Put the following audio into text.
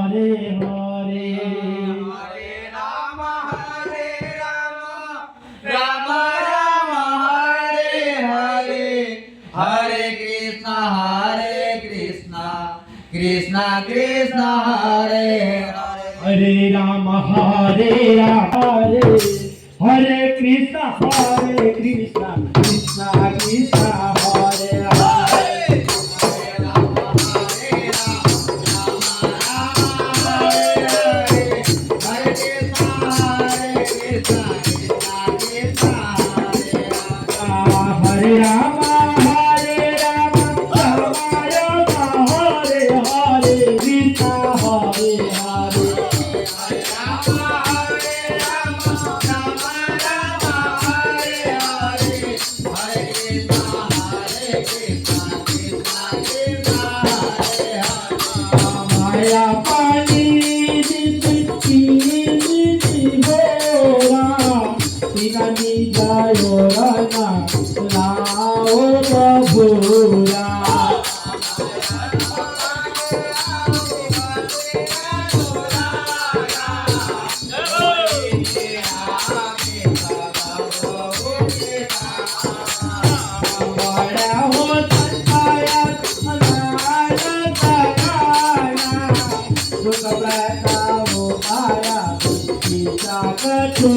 हरे हरे हरे राम राम राम हरे हरे हरे कृष्ण कृष्ण कृष्ण हरे हरे हरे राम हरे राम हरे कृष्ण कृष्ण कृष्ण हरे हरे हरे राम राम राम हरे हरे कृष्ण हरे हरे माया पानी तिनानी जायो राना लाओ बबूरा बड़ा हो संताया अनाथ गाना दुख बता वो आया सीता कछु